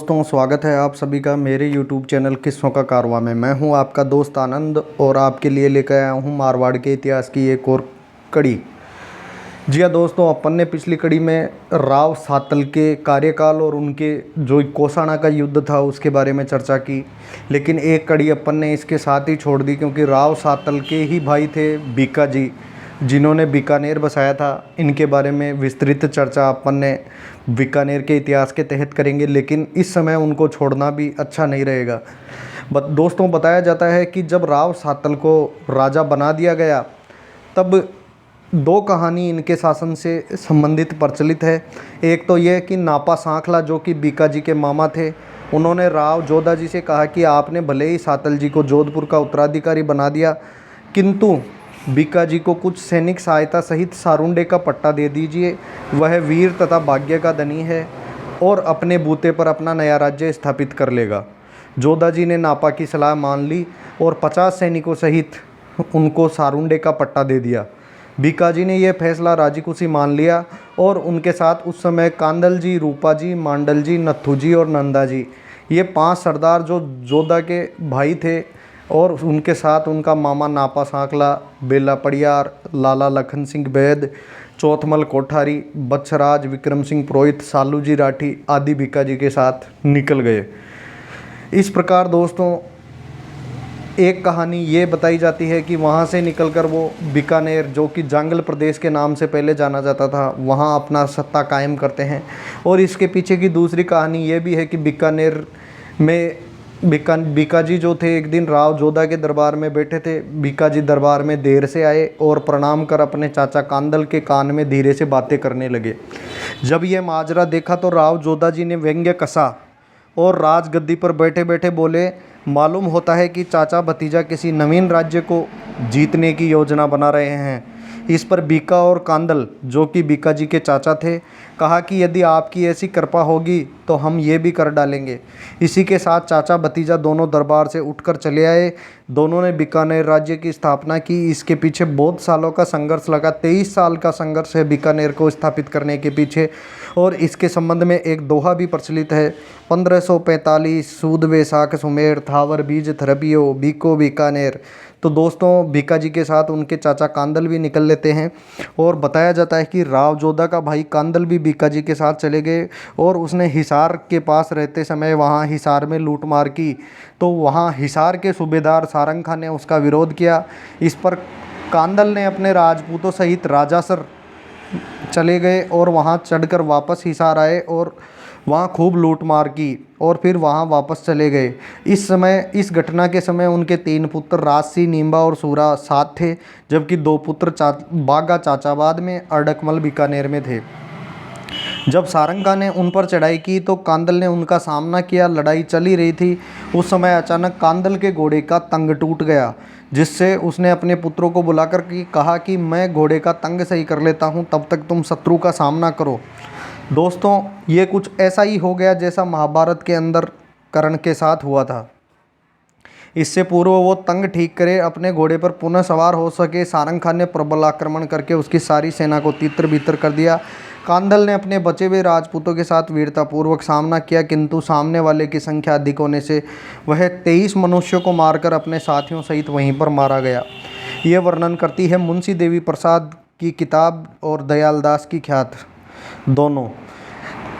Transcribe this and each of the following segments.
दोस्तों, स्वागत है आप सभी का मेरे YouTube चैनल किस्सों का कारवां में। मैं हूं आपका दोस्त आनंद और आपके लिए लेकर आया हूं मारवाड़ के इतिहास की एक और कड़ी। जी हाँ दोस्तों, अपन ने पिछली कड़ी में राव सातल के कार्यकाल और उनके जो कोसाना का युद्ध था उसके बारे में चर्चा की, लेकिन एक कड़ी अपन ने इसके साथ ही छोड़ दी क्योंकि राव सातल के ही भाई थे बीका जी, जिन्होंने बीकानेर बसाया था। इनके बारे में विस्तृत चर्चा अपन ने बीकानेर के इतिहास के तहत करेंगे, लेकिन इस समय उनको छोड़ना भी अच्छा नहीं रहेगा। दोस्तों, बताया जाता है कि जब राव सातल को राजा बना दिया गया तब दो कहानी इनके शासन से संबंधित प्रचलित है। एक तो यह कि नापा सांखला जो कि बीका जी के मामा थे, उन्होंने राव जोधा जी से कहा कि आपने भले ही सातल जी को जोधपुर का उत्तराधिकारी बना दिया, किंतु बीका जी को कुछ सैनिक सहायता सहित सारुंडे का पट्टा दे दीजिए। वह वीर तथा भाग्य का धनी है और अपने बूते पर अपना नया राज्य स्थापित कर लेगा। जोधा जी ने नापा की सलाह मान ली और 50 सैनिकों सहित उनको सारुंडे का पट्टा दे दिया। बीका जी ने यह फैसला राजी खुशी मान लिया और उनके साथ उस समय कांदल जी, रूपा जी, मांडल जी, नत्थू जी और नंदा जी, ये 5 सरदार जो जोधा के भाई थे, और उनके साथ उनका मामा नापा सांखला, बेला पड़ियार, लाला लखन सिंह बैद, चौथमल कोठारी, बच्छराज, विक्रम सिंह पुरोहित, सालू जी राठी आदि बीका जी के साथ निकल गए। इस प्रकार दोस्तों, एक कहानी ये बताई जाती है कि वहाँ से निकलकर वो बीकानेर, जो कि जांगल प्रदेश के नाम से पहले जाना जाता था, वहाँ अपना सत्ता कायम करते हैं। और इसके पीछे की दूसरी कहानी ये भी है कि बीकानेर में बीका जी जो थे, एक दिन राव जोधा के दरबार में बैठे थे। बीका जी दरबार में देर से आए और प्रणाम कर अपने चाचा कांदल के कान में धीरे से बातें करने लगे। जब यह माजरा देखा तो राव जोधा जी ने व्यंग्य कसा और राजगद्दी पर बैठे बैठे बोले, मालूम होता है कि चाचा भतीजा किसी नवीन राज्य को जीतने की योजना बना रहे हैं। इस पर बीका और कांदल, जो कि बीका जी के चाचा थे, कहा कि यदि आपकी ऐसी कृपा होगी तो हम ये भी कर डालेंगे। इसी के साथ चाचा भतीजा दोनों दरबार से उठकर चले आए। दोनों ने बीकानेर राज्य की स्थापना की। इसके पीछे बहुत सालों का संघर्ष लगा। 23 साल का संघर्ष है बीकानेर को स्थापित करने के पीछे। और इसके संबंध में एक दोहा भी प्रचलित है, 1545 सूद वैसाख सुमेर, थावर बीज थरपियो बीको बीकानेर। तो दोस्तों, बीका जी के साथ उनके चाचा कांदल भी निकल लेते हैं और बताया जाता है कि राव जोधा का भाई कांदल भी बीका जी के साथ चले गए और उसने हिसार के पास रहते समय वहाँ हिसार में लूटमार की। तो वहाँ हिसार के सूबेदार सारंग खान ने उसका विरोध किया। इस पर कांदल ने अपने राजपूतों सहित राजासर चले गए और वहाँ चढ़कर वापस हिसार आए और वहाँ खूब लूटमार की और फिर वहाँ वापस चले गए। इस घटना के समय उनके 3 पुत्र राजसी, नींबा और सूरा साथ थे, जबकि 2 पुत्र बागा चाचाबाद में, अडकमल बीकानेर में थे। जब सारंगा ने उन पर चढ़ाई की तो कांदल ने उनका सामना किया। लड़ाई चली रही थी, उस समय अचानक कांदल के घोड़े का तंग टूट गया, जिससे उसने अपने पुत्रों को बुलाकर कहा कि मैं घोड़े का तंग सही कर लेता हूँ, तब तक तुम शत्रु का सामना करो। दोस्तों, ये कुछ ऐसा ही हो गया जैसा महाभारत के अंदर कर्ण के साथ हुआ था। इससे पूर्व वो तंग ठीक करे, अपने घोड़े पर पुनः सवार हो सके, सारंग खान ने प्रबल आक्रमण करके उसकी सारी सेना को तितर बितर कर दिया। कांदल ने अपने बचे हुए राजपूतों के साथ वीरतापूर्वक सामना किया, किंतु सामने वाले की संख्या अधिक होने से वह 23 मनुष्यों को मारकर अपने साथियों सहित वहीं पर मारा गया। ये वर्णन करती है मुंशी देवी प्रसाद की किताब और दयालदास की ख्यात दोनों।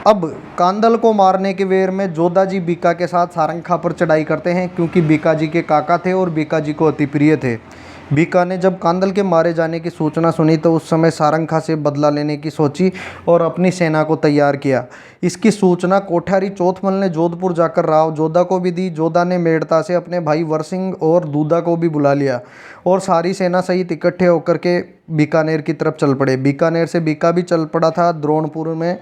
अब कांदल को मारने के वेर में जोधा जी बीका के साथ सारंगखा पर चढ़ाई करते हैं, क्योंकि बीका जी के काका थे और बीका जी को अति प्रिय थे। बीका ने जब कांदल के मारे जाने की सूचना सुनी तो उस समय सारंगखा से बदला लेने की सोची और अपनी सेना को तैयार किया। इसकी सूचना कोठारी चौथमल ने जोधपुर जाकर राव जोधा को भी दी। जोधा ने मेड़ता से अपने भाई वरसिंह और दूधा को भी बुला लिया और सारी सेना सहित इकट्ठे होकर के बीकानेर की तरफ चल पड़े। बीकानेर से बीका भी चल पड़ा था। द्रोणपुर में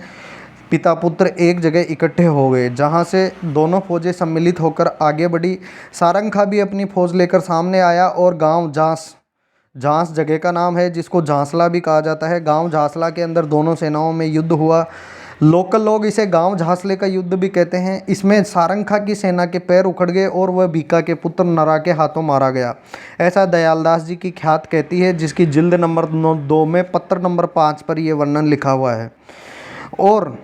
पिता पुत्र एक जगह इकट्ठे हो गए, जहां से दोनों फौजें सम्मिलित होकर आगे बढ़ी। सारंगखा भी अपनी फौज लेकर सामने आया और गांव झांस जगह का नाम है, जिसको झांसला भी कहा जाता है। गांव झांसला के अंदर दोनों सेनाओं में युद्ध हुआ। लोकल लोग इसे गांव झांसले का युद्ध भी कहते हैं। इसमें सारंगखा की सेना के पैर उखड़ गए और वह बीका के पुत्र नरा के हाथों मारा गया, ऐसा दयालदास जी की ख्यात कहती है, जिसकी जिल्द नंबर 2 में पत्र नंबर 5 पर यह वर्णन लिखा हुआ है। और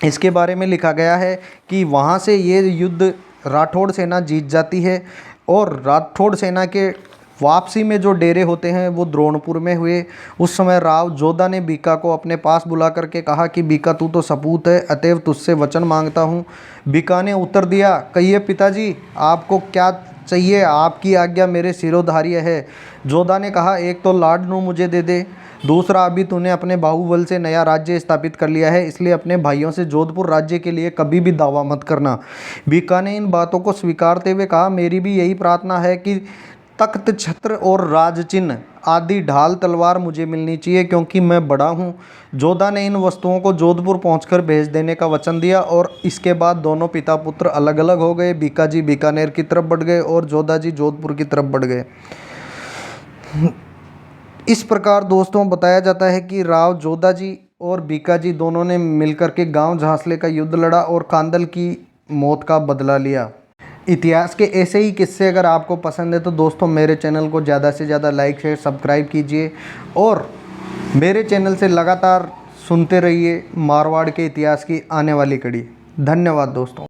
इसके बारे में लिखा गया है कि वहाँ से ये युद्ध राठौड़ सेना जीत जाती है और राठौड़ सेना के वापसी में जो डेरे होते हैं वो द्रोणपुर में हुए। उस समय राव जोधा ने बीका को अपने पास बुला करके कहा कि बीका तू तो सपूत है, अतएव तुझसे वचन मांगता हूँ। बीका ने उत्तर दिया, कहिए पिताजी आपको क्या चाहिए, आपकी आज्ञा मेरे सिरोधार्य है। जोधा ने कहा, एक तो लाडनू मुझे दे दे, दूसरा अभी तूने अपने बाहुबल से नया राज्य स्थापित कर लिया है, इसलिए अपने भाइयों से जोधपुर राज्य के लिए कभी भी दावा मत करना। बीका ने इन बातों को स्वीकारते हुए कहा, मेरी भी यही प्रार्थना है कि तख्त छत्र और राजचिन्ह आदि ढाल तलवार मुझे मिलनी चाहिए, क्योंकि मैं बड़ा हूँ। जोधा ने इन वस्तुओं को जोधपुर पहुंचकर भेज देने का वचन दिया और इसके बाद दोनों पिता पुत्र अलग अलग हो गए। बीका जी बीकानेर की तरफ बढ़ गए और जोधा जी जोधपुर की तरफ बढ़ गए। इस प्रकार दोस्तों बताया जाता है कि राव जोधा जी और बीका जी दोनों ने मिलकर के गांव झांसले का युद्ध लड़ा और कांदल की मौत का बदला लिया। इतिहास के ऐसे ही किस्से अगर आपको पसंद है तो दोस्तों मेरे चैनल को ज़्यादा से ज़्यादा लाइक शेयर सब्सक्राइब कीजिए और मेरे चैनल से लगातार सुनते रहिए मारवाड़ के इतिहास की आने वाली कड़ी। धन्यवाद दोस्तों।